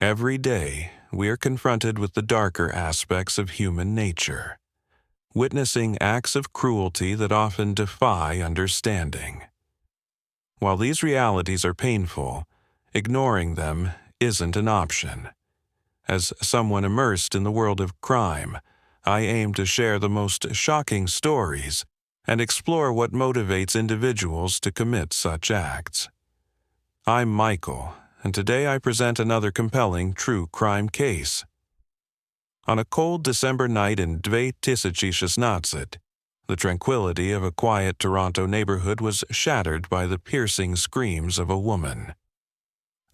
Every day, we are confronted with the darker aspects of human nature, witnessing acts of cruelty that often defy understanding. While these realities are painful, ignoring them isn't an option. As someone immersed in the world of crime, I aim to share the most shocking stories and explore what motivates individuals to commit such acts. I'm Michael, and today I present another compelling true crime case. On a cold December night in 2016, the tranquility of a quiet Toronto neighborhood was shattered by the piercing screams of a woman.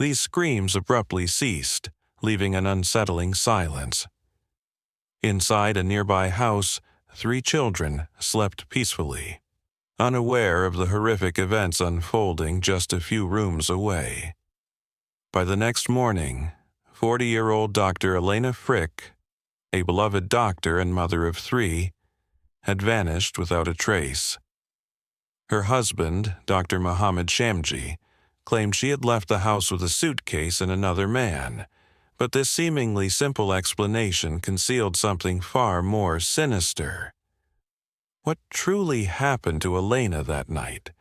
These screams abruptly ceased, leaving an unsettling silence. Inside a nearby house, 3 children slept peacefully, unaware of the horrific events unfolding just a few rooms away. By the next morning, 40-year-old Dr. Elena Frick, a beloved doctor and mother of 3, had vanished without a trace. Her husband, Dr. Muhammad Shamji, claimed she had left the house with a suitcase and another man, but this seemingly simple explanation concealed something far more sinister. What truly happened to Elena that night,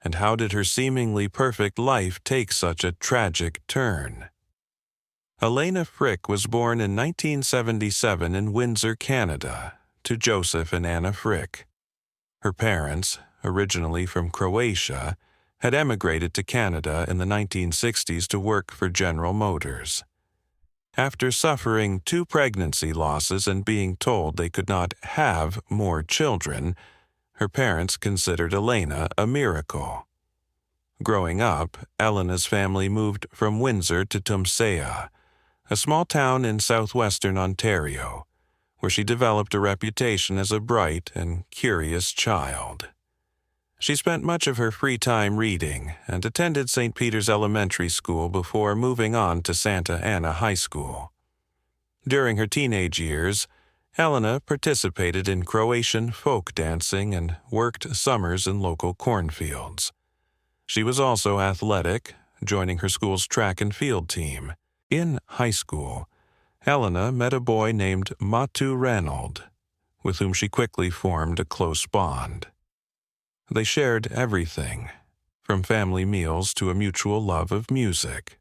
and how did her seemingly perfect life take such a tragic turn? Elena Frick was born in 1977 in Windsor, Canada, to Joseph and Anna Frick. Her parents, originally from Croatia, had emigrated to Canada in the 1960s to work for General Motors. After suffering 2 pregnancy losses and being told they could not have more children, her parents considered Elena a miracle. Growing up, Elena's family moved from Windsor to Tumsea, a small town in southwestern Ontario, where she developed a reputation as a bright and curious child. She spent much of her free time reading and attended St. Peter's Elementary School before moving on to Santa Ana High School. During her teenage years, Elena participated in Croatian folk dancing and worked summers in local cornfields. She was also athletic, joining her school's track and field team. In high school, Elena met a boy named Matu Ranald, with whom she quickly formed a close bond. They shared everything, from family meals to a mutual love of music.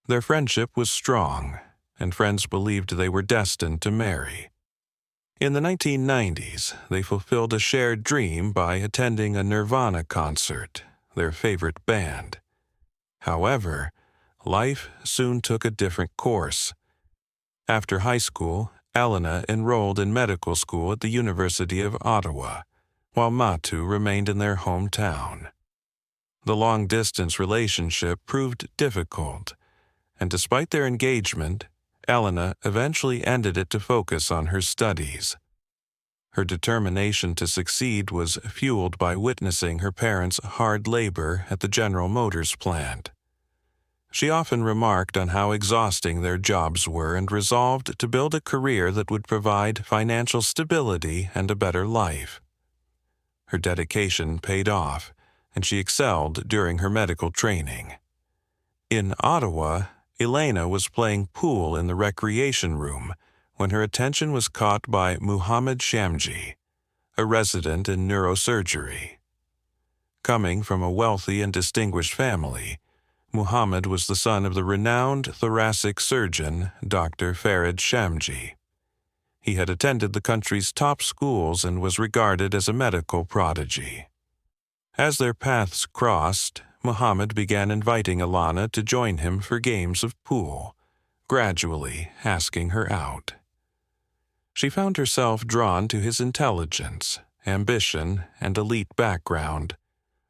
Their friendship was strong, and friends believed they were destined to marry. In the 1990s, they fulfilled a shared dream by attending a Nirvana concert, their favorite band. However, life soon took a different course. After high school, Elena enrolled in medical school at the University of Ottawa, while Matu remained in their hometown. The long-distance relationship proved difficult, and despite their engagement, Elena eventually ended it to focus on her studies. Her determination to succeed was fueled by witnessing her parents' hard labor at the General Motors plant. She often remarked on how exhausting their jobs were and resolved to build a career that would provide financial stability and a better life. Her dedication paid off, and she excelled during her medical training. In Ottawa, Elena was playing pool in the recreation room when her attention was caught by Muhammad Shamji, a resident in neurosurgery. Coming from a wealthy and distinguished family, Muhammad was the son of the renowned thoracic surgeon, Dr. Shamji. He had attended the country's top schools and was regarded as a medical prodigy. As their paths crossed, Muhammad began inviting Elena to join him for games of pool, gradually asking her out. She found herself drawn to his intelligence, ambition, and elite background,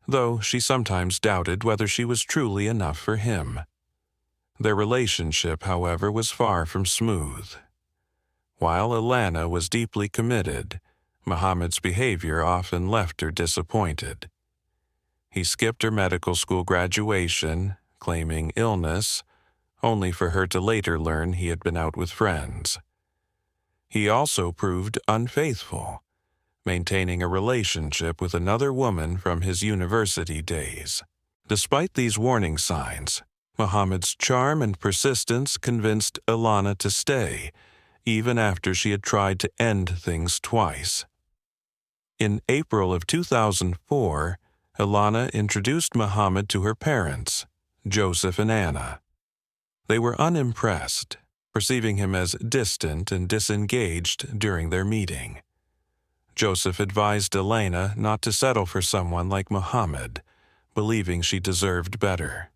though she sometimes doubted whether she was truly enough for him. Their relationship, however, was far from smooth. While Elena was deeply committed, Muhammad's behavior often left her disappointed. He skipped her medical school graduation, claiming illness, only for her to later learn he had been out with friends. He also proved unfaithful, maintaining a relationship with another woman from his university days. Despite these warning signs, Muhammad's charm and persistence convinced Elena to stay, even after she had tried to end things twice. In April of 2004, Elena introduced Muhammad to her parents, Joseph and Anna. They were unimpressed, perceiving him as distant and disengaged during their meeting. Joseph advised Elena not to settle for someone like Muhammad, believing she deserved better.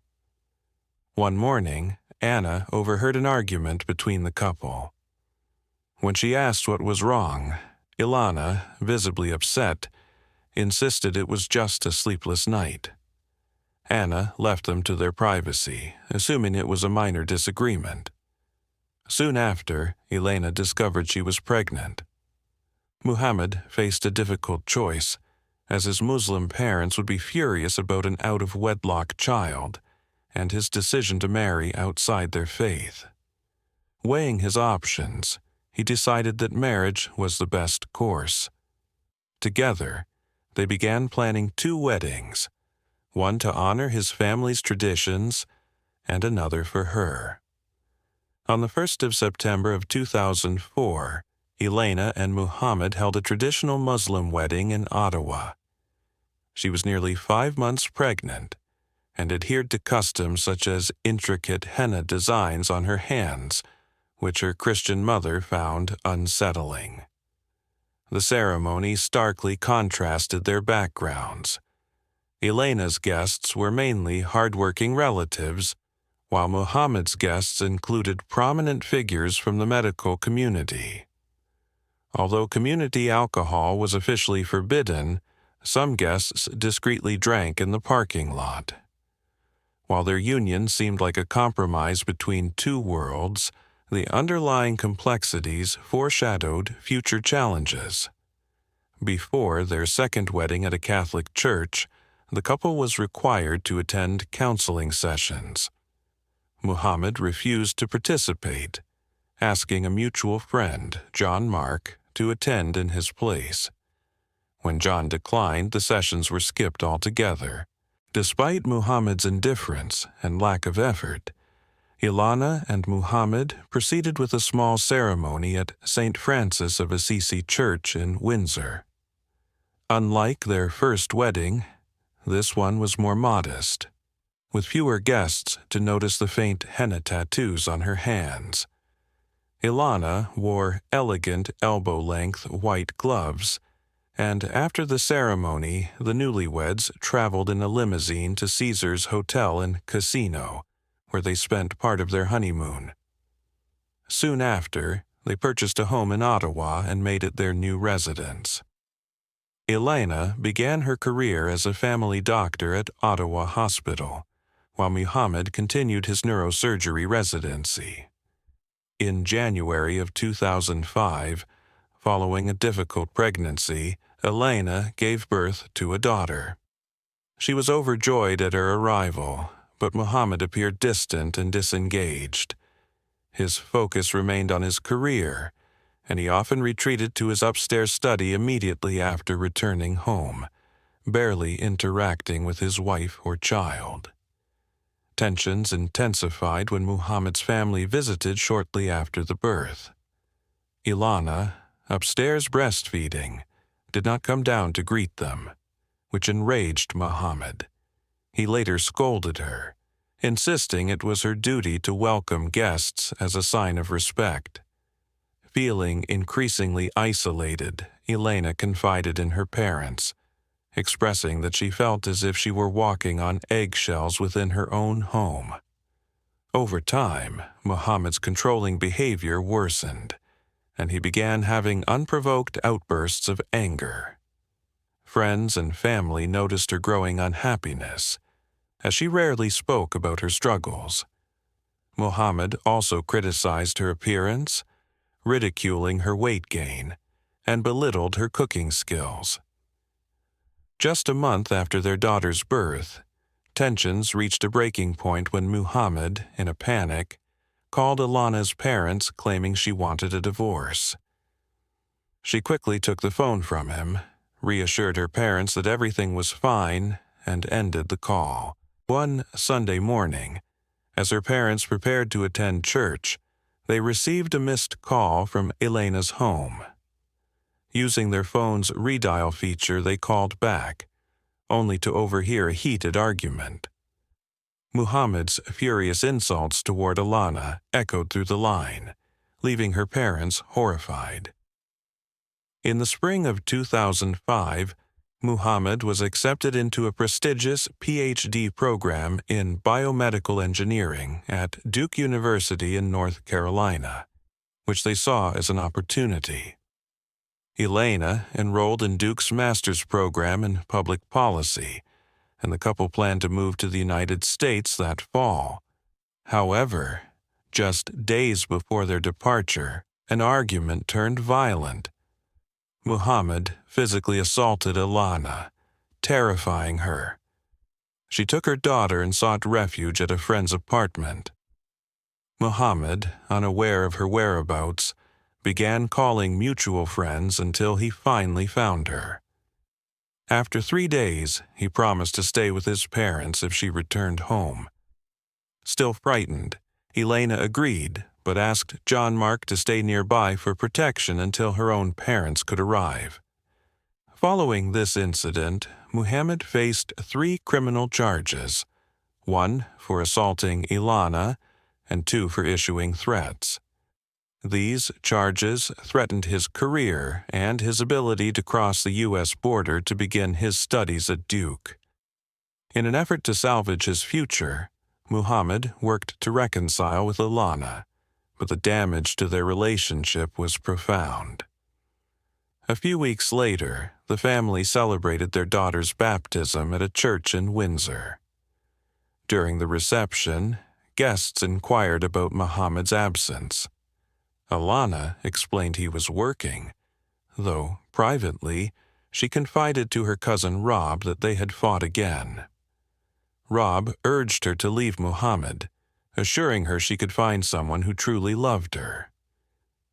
One morning, Anna overheard an argument between the couple. When she asked what was wrong, Elena, visibly upset, insisted it was just a sleepless night. Anna left them to their privacy, assuming it was a minor disagreement. Soon after, Elena discovered she was pregnant. Muhammad faced a difficult choice, as his Muslim parents would be furious about an out-of-wedlock child and his decision to marry outside their faith. Weighing his options, he decided that marriage was the best course. Together, they began planning 2 weddings, one to honor his family's traditions and another for her. On the 1st of September of 2004, Elena and Muhammad held a traditional Muslim wedding in Ottawa. She was nearly 5 months pregnant and adhered to customs such as intricate henna designs on her hands, which her Christian mother found unsettling. The ceremony starkly contrasted their backgrounds. Elena's guests were mainly hardworking relatives, while Muhammad's guests included prominent figures from the medical community. Although community alcohol was officially forbidden, some guests discreetly drank in the parking lot. While their union seemed like a compromise between 2 worlds, the underlying complexities foreshadowed future challenges. Before their second wedding at a Catholic church, the couple was required to attend counseling sessions. Muhammad refused to participate, asking a mutual friend, John Mark, to attend in his place. When John declined, the sessions were skipped altogether. Despite Muhammad's indifference and lack of effort, Elena and Muhammad proceeded with a small ceremony at St. Francis of Assisi Church in Windsor. Unlike their first wedding, this one was more modest, with fewer guests to notice the faint henna tattoos on her hands. Elena wore elegant elbow-length white gloves, and after the ceremony, the newlyweds traveled in a limousine to Caesar's Hotel and Casino, where they spent part of their honeymoon. Soon after, they purchased a home in Ottawa and made it their new residence. Elena began her career as a family doctor at Ottawa Hospital, while Muhammad continued his neurosurgery residency. In January of 2005, following a difficult pregnancy, Elena gave birth to a daughter. She was overjoyed at her arrival, but Muhammad appeared distant and disengaged. His focus remained on his career, and he often retreated to his upstairs study immediately after returning home, barely interacting with his wife or child. Tensions intensified when Muhammad's family visited shortly after the birth. Elena, upstairs breastfeeding, did not come down to greet them, which enraged Muhammad. He later scolded her, insisting it was her duty to welcome guests as a sign of respect. Feeling increasingly isolated, Elena confided in her parents, expressing that she felt as if she were walking on eggshells within her own home. Over time, Muhammad's controlling behavior worsened, and he began having unprovoked outbursts of anger. Friends and family noticed her growing unhappiness, as she rarely spoke about her struggles. Muhammad also criticized her appearance, ridiculing her weight gain, and belittled her cooking skills. Just a month after their daughter's birth, tensions reached a breaking point when Muhammad, in a panic, called Elena's parents claiming she wanted a divorce. She quickly took the phone from him, reassured her parents that everything was fine, and ended the call. One Sunday morning, As her parents prepared to attend church, they received a missed call from Elena's home. Using their phone's redial feature, they called back, only to overhear a heated argument. Muhammad's furious insults toward Elena echoed through the line, leaving her parents horrified. In the spring of 2005, Muhammad was accepted into a prestigious PhD program in biomedical engineering at Duke University in North Carolina, which they saw as an opportunity. Elena enrolled in Duke's master's program in public policy, and the couple planned to move to the United States that fall. However, just days before their departure, an argument turned violent. Muhammad physically assaulted Elena, terrifying her. She took her daughter and sought refuge at a friend's apartment. Muhammad, unaware of her whereabouts, began calling mutual friends until he finally found her. After 3 days, he promised to stay with his parents if she returned home. Still frightened, Elena agreed, but asked John Mark to stay nearby for protection until her own parents could arrive. Following this incident, Muhammad faced 3 criminal charges, 1 for assaulting Elena and 2 for issuing threats. These charges threatened his career and his ability to cross the U.S. border to begin his studies at Duke. In an effort to salvage his future, Muhammad worked to reconcile with Elena, but the damage to their relationship was profound. A few weeks later, the family celebrated their daughter's baptism at a church in Windsor. During the reception, guests inquired about Muhammad's absence. Elena explained he was working, though privately, she confided to her cousin Rob that they had fought again. Rob urged her to leave Muhammad, assuring her she could find someone who truly loved her.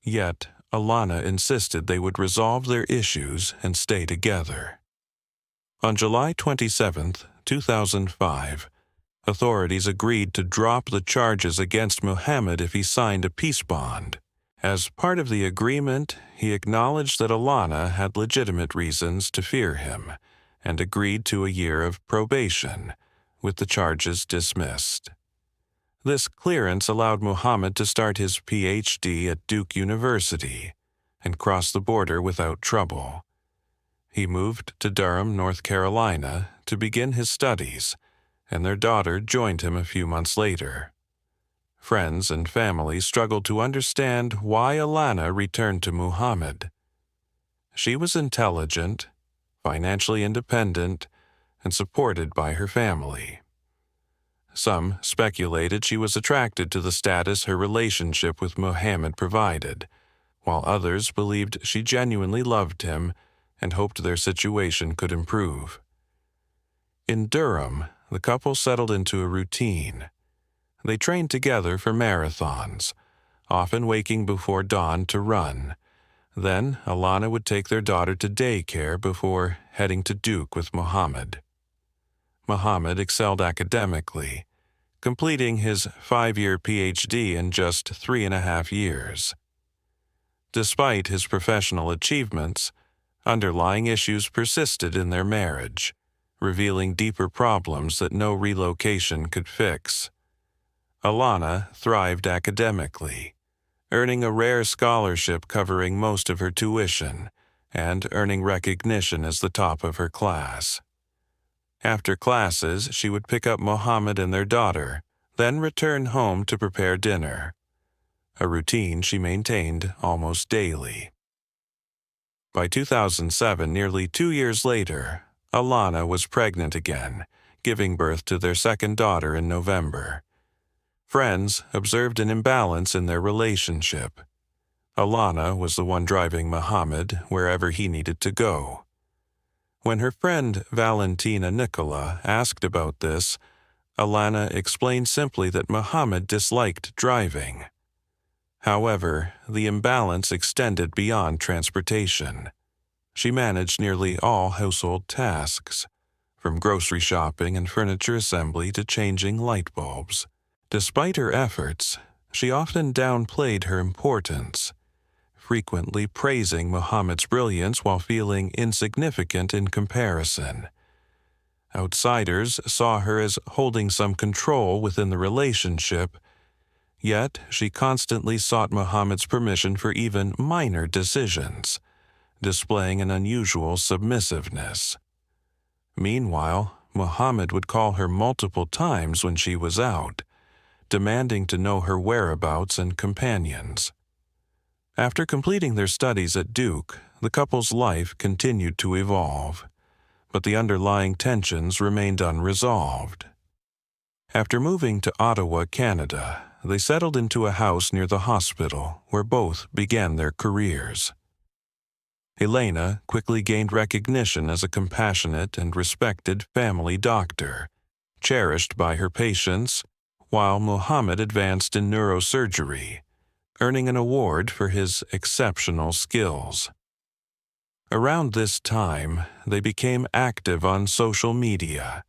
Yet, Elena insisted they would resolve their issues and stay together. On July 27, 2005, authorities agreed to drop the charges against Muhammad if he signed a peace bond. As part of the agreement, he acknowledged that Elena had legitimate reasons to fear him and agreed to a year of probation, with the charges dismissed. This clearance allowed Muhammad to start his PhD at Duke University and cross the border without trouble. He moved to Durham, North Carolina, to begin his studies, and their daughter joined him a few months later. Friends and family struggled to understand why Elena returned to Muhammad. She was intelligent, financially independent, and supported by her family. Some speculated she was attracted to the status her relationship with Muhammad provided, while others believed she genuinely loved him and hoped their situation could improve. In Durham, the couple settled into a routine. They trained together for marathons, often waking before dawn to run. Then, Elena would take their daughter to daycare before heading to Duke with Muhammad. Muhammad excelled academically, completing his 5-year PhD in just 3.5 years. Despite his professional achievements, underlying issues persisted in their marriage, revealing deeper problems that no relocation could fix. Elena thrived academically, earning a rare scholarship covering most of her tuition and earning recognition as the top of her class. After classes, she would pick up Muhammad and their daughter, then return home to prepare dinner, a routine she maintained almost daily. By 2007, nearly 2 years later, Elena was pregnant again, giving birth to their second daughter in November. Friends observed an imbalance in their relationship. Elena was the one driving Muhammad wherever he needed to go. When her friend Valentina Nicola asked about this, Elena explained simply that Muhammad disliked driving. However, the imbalance extended beyond transportation. She managed nearly all household tasks, from grocery shopping and furniture assembly to changing light bulbs. Despite her efforts, she often downplayed her importance, frequently praising Muhammad's brilliance while feeling insignificant in comparison. Outsiders saw her as holding some control within the relationship, yet she constantly sought Muhammad's permission for even minor decisions, displaying an unusual submissiveness. Meanwhile, Muhammad would call her multiple times when she was out, demanding to know her whereabouts and companions. After completing their studies at Duke, the couple's life continued to evolve, but the underlying tensions remained unresolved. After moving to Ottawa, Canada, they settled into a house near the hospital where both began their careers. Elena quickly gained recognition as a compassionate and respected family doctor, cherished by her patients, while Muhammad advanced in neurosurgery, earning an award for his exceptional skills. Around this time, they became active on social media,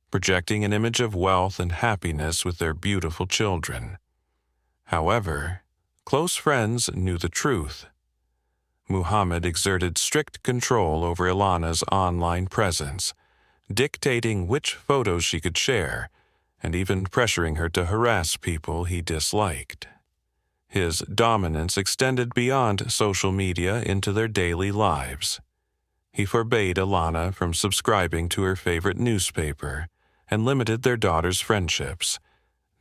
projecting an image of wealth and happiness with their beautiful children. However, close friends knew the truth. Muhammad exerted strict control over Elena's online presence, dictating which photos she could share, and even pressuring her to harass people he disliked. His dominance extended beyond social media into their daily lives. He forbade Elena from subscribing to her favorite newspaper and limited their daughter's friendships,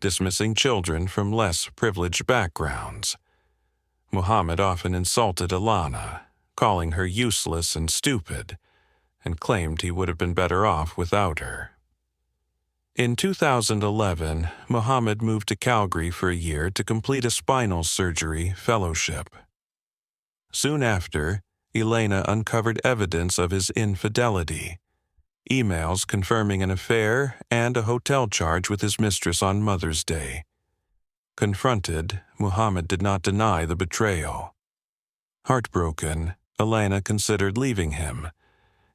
dismissing children from less privileged backgrounds. Muhammad often insulted Elena, calling her useless and stupid, and claimed he would have been better off without her. In 2011, Muhammad moved to Calgary for a year to complete a spinal surgery fellowship. Soon after, Elena uncovered evidence of his infidelity, emails confirming an affair and a hotel charge with his mistress on Mother's Day. Confronted, Muhammad did not deny the betrayal. Heartbroken, Elena considered leaving him,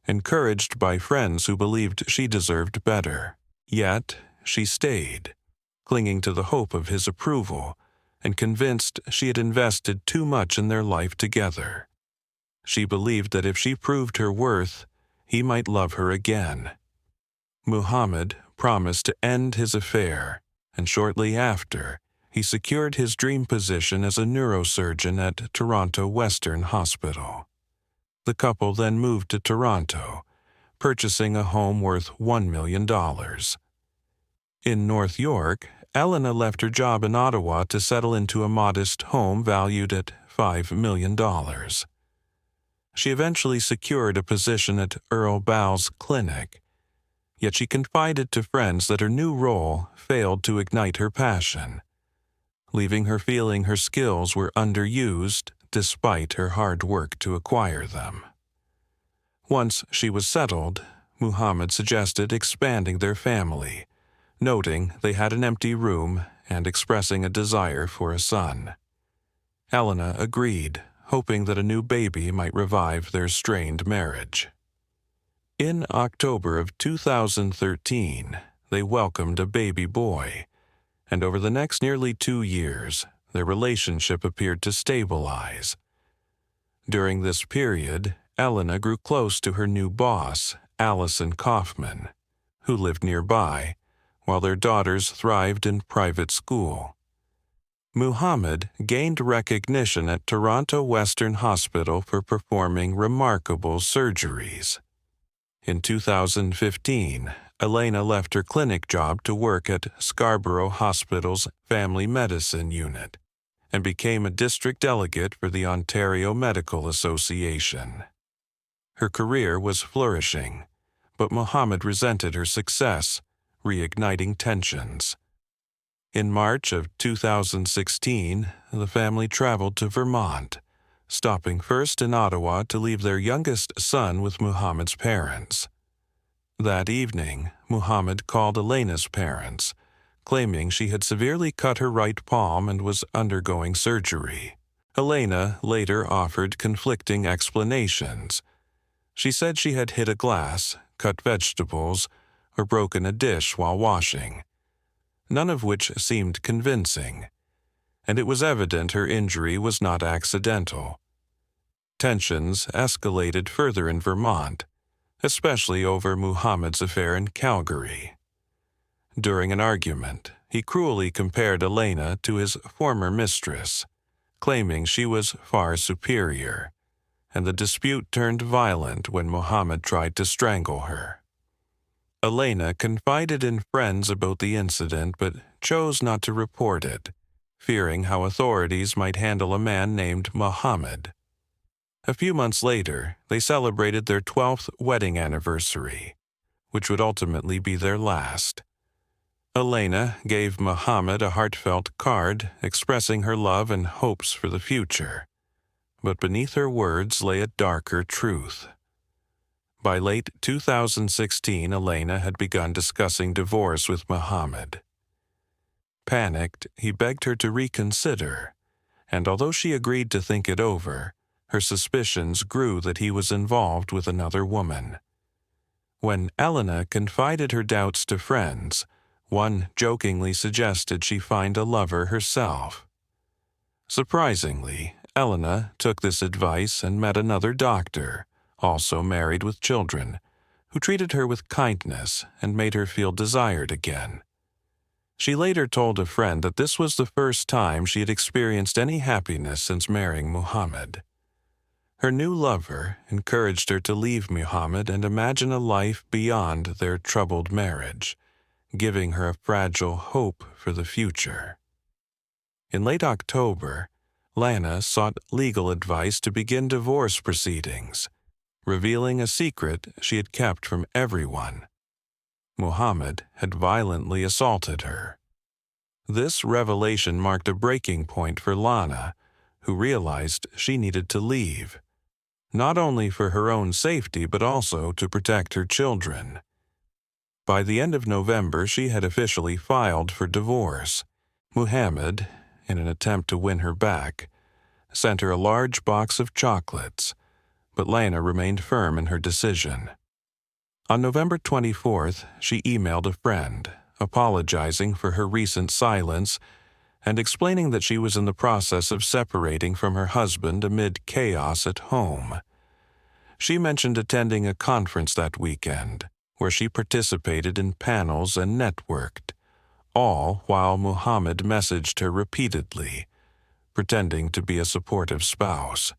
encouraged by friends who believed she deserved better. Yet, she stayed, clinging to the hope of his approval, and convinced she had invested too much in their life together. She believed that if she proved her worth, he might love her again. Muhammad promised to end his affair, and shortly after, he secured his dream position as a neurosurgeon at Toronto Western Hospital. The couple then moved to Toronto, purchasing a home worth $1 million. In North York, Elena left her job in Ottawa to settle into a modest home valued at $5 million. She eventually secured a position at Earl Bowles Clinic, yet she confided to friends that her new role failed to ignite her passion, leaving her feeling her skills were underused despite her hard work to acquire them. Once she was settled, Muhammad suggested expanding their family, noting they had an empty room and expressing a desire for a son. Elena agreed, hoping that a new baby might revive their strained marriage. In October of 2013, they welcomed a baby boy, and over the next nearly 2 years, their relationship appeared to stabilize. During this period, Elena grew close to her new boss, Allison Kaufman, who lived nearby, while their daughters thrived in private school. Muhammad gained recognition at Toronto Western Hospital for performing remarkable surgeries. In 2015, Elena left her clinic job to work at Scarborough Hospital's Family Medicine Unit and became a district delegate for the Ontario Medical Association. Her career was flourishing, but Muhammad resented her success, reigniting tensions. In March of 2016, the family traveled to Vermont, stopping first in Ottawa to leave their youngest son with Muhammad's parents. That evening, Muhammad called Elena's parents, claiming she had severely cut her right palm and was undergoing surgery. Elena later offered conflicting explanations. She said she had hit a glass, cut vegetables, or broken a dish while washing. none of which seemed convincing, and it was evident her injury was not accidental. Tensions escalated further in Vermont, especially over Muhammad's affair in Calgary. During an argument, he cruelly compared Elena to his former mistress, claiming she was far superior, and the dispute turned violent when Muhammad tried to strangle her. Elena confided in friends about the incident but chose not to report it, fearing how authorities might handle a man named Muhammad. A few months later, they celebrated their 12th wedding anniversary, which would ultimately be their last. Elena gave Muhammad a heartfelt card expressing her love and hopes for the future, but beneath her words lay a darker truth. By late 2016, Elena had begun discussing divorce with Muhammad. Panicked, he begged her to reconsider, and although she agreed to think it over, her suspicions grew that he was involved with another woman. When Elena confided her doubts to friends, one jokingly suggested she find a lover herself. Surprisingly, Elena took this advice and met another doctor, also married with children, who treated her with kindness and made her feel desired again. She later told a friend that this was the first time she had experienced any happiness since marrying Muhammad. Her new lover encouraged her to leave Muhammad and imagine a life beyond their troubled marriage, giving her a fragile hope for the future. In late October, Lana sought legal advice to begin divorce proceedings, revealing a secret she had kept from everyone. Muhammad had violently assaulted her. This revelation marked a breaking point for Lana, who realized she needed to leave, not only for her own safety but also to protect her children. By the end of November, she had officially filed for divorce. Muhammad, in an attempt to win her back, sent her a large box of chocolates, but Lana remained firm in her decision. On November 24th, she emailed a friend, apologizing for her recent silence and explaining that she was in the process of separating from her husband amid chaos at home. She mentioned attending a conference that weekend, where she participated in panels and networked, all while Muhammad messaged her repeatedly, pretending to be a supportive spouse.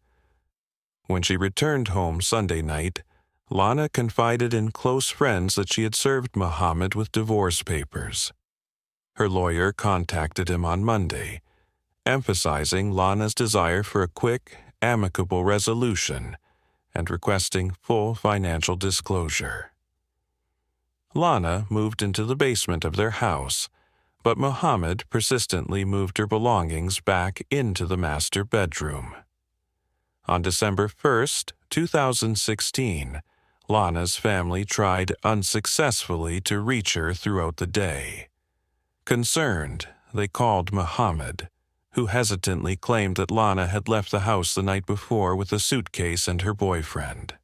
When she returned home Sunday night, Lana confided in close friends that she had served Muhammad with divorce papers. Her lawyer contacted him on Monday, emphasizing Lana's desire for a quick, amicable resolution and requesting full financial disclosure. Lana moved into the basement of their house, but Muhammad persistently moved her belongings back into the master bedroom. On December 1st, 2016, Lana's family tried unsuccessfully to reach her throughout the day. Concerned, they called Muhammad, who hesitantly claimed that Lana had left the house the night before with a suitcase and her boyfriend.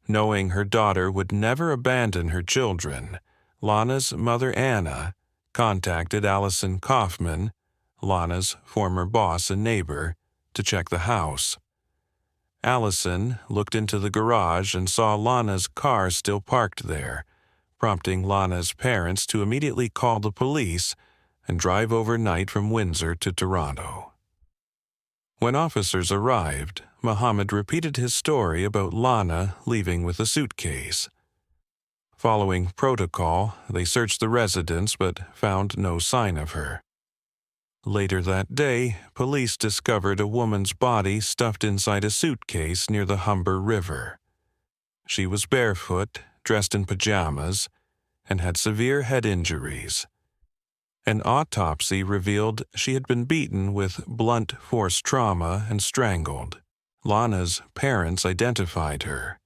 Knowing her daughter would never abandon her children, Lana's mother Anna contacted Allison Kaufman, Lana's former boss and neighbor, to check the house. Allison looked into the garage and saw Lana's car still parked there, prompting Lana's parents to immediately call the police and drive overnight from Windsor to Toronto. When officers arrived, Muhammad repeated his story about Lana leaving with a suitcase. Following protocol, they searched the residence but found no sign of her. Later that day, police discovered a woman's body stuffed inside a suitcase near the Humber River. She was barefoot, dressed in pajamas, and had severe head injuries. An autopsy revealed she had been beaten with blunt force trauma and strangled. Lana's parents identified her.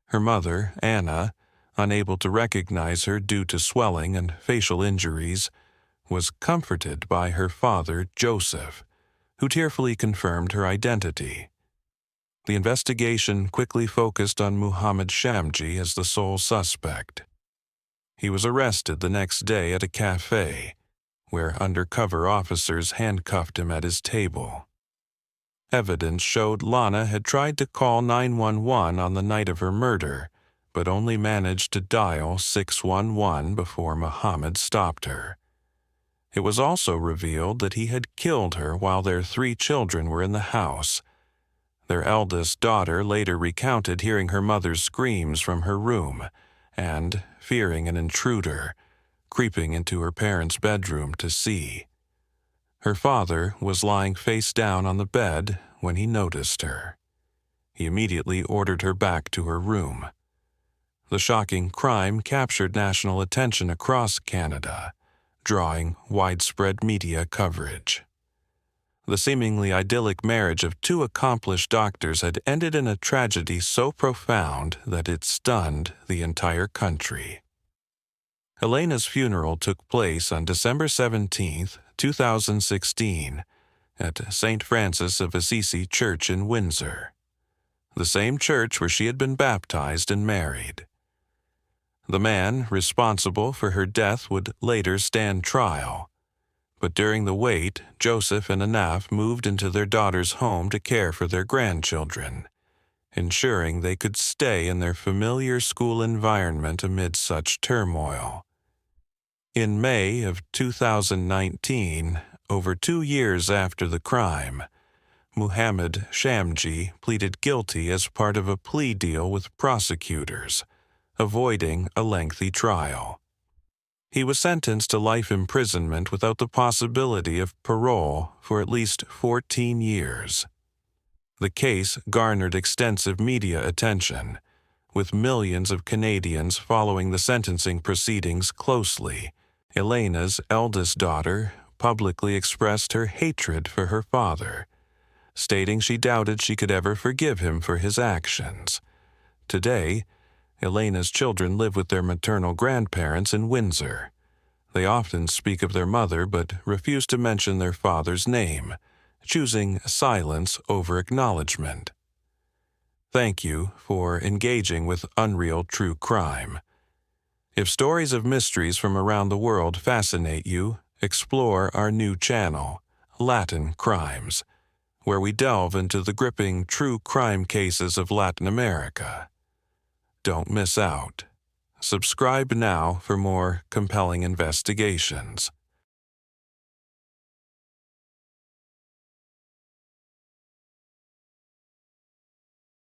Her mother, Anna, unable to recognize her due to swelling and facial injuries, was comforted by her father, Joseph, who tearfully confirmed her identity. The investigation quickly focused on Muhammad Shamji as the sole suspect. He was arrested the next day at a cafe, where undercover officers handcuffed him at his table. Evidence showed Lana had tried to call 911 on the night of her murder, but only managed to dial 611 before Muhammad stopped her. It was also revealed that he had killed her while their 3 children were in the house. Their eldest daughter later recounted hearing her mother's screams from her room and, fearing an intruder, creeping into her parents' bedroom to see. Her father was lying face down on the bed when he noticed her. He immediately ordered her back to her room. The shocking crime captured national attention across Canada, drawing widespread media coverage. The seemingly idyllic marriage of 2 accomplished doctors had ended in a tragedy so profound that it stunned the entire country. Elena's funeral took place on December 17, 2016, at St. Francis of Assisi Church in Windsor, the same church where she had been baptized and married. The man responsible for her death would later stand trial, but during the wait, Joseph and Anaf moved into their daughter's home to care for their grandchildren, ensuring they could stay in their familiar school environment amid such turmoil. In May of 2019, over 2 years after the crime, Muhammad Shamji pleaded guilty as part of a plea deal with prosecutors, avoiding a lengthy trial. He was sentenced to life imprisonment without the possibility of parole for at least 14 years. The case garnered extensive media attention, with millions of Canadians following the sentencing proceedings closely. Elena's eldest daughter publicly expressed her hatred for her father, stating she doubted she could ever forgive him for his actions. Today, Elena's children live with their maternal grandparents in Windsor. They often speak of their mother but refuse to mention their father's name, choosing silence over acknowledgement. Thank you for engaging with Unreal True Crime. If stories of mysteries from around the world fascinate you, explore our new channel, Latin Crimes, where we delve into the gripping true crime cases of Latin America. Don't miss out. Subscribe now for more compelling investigations.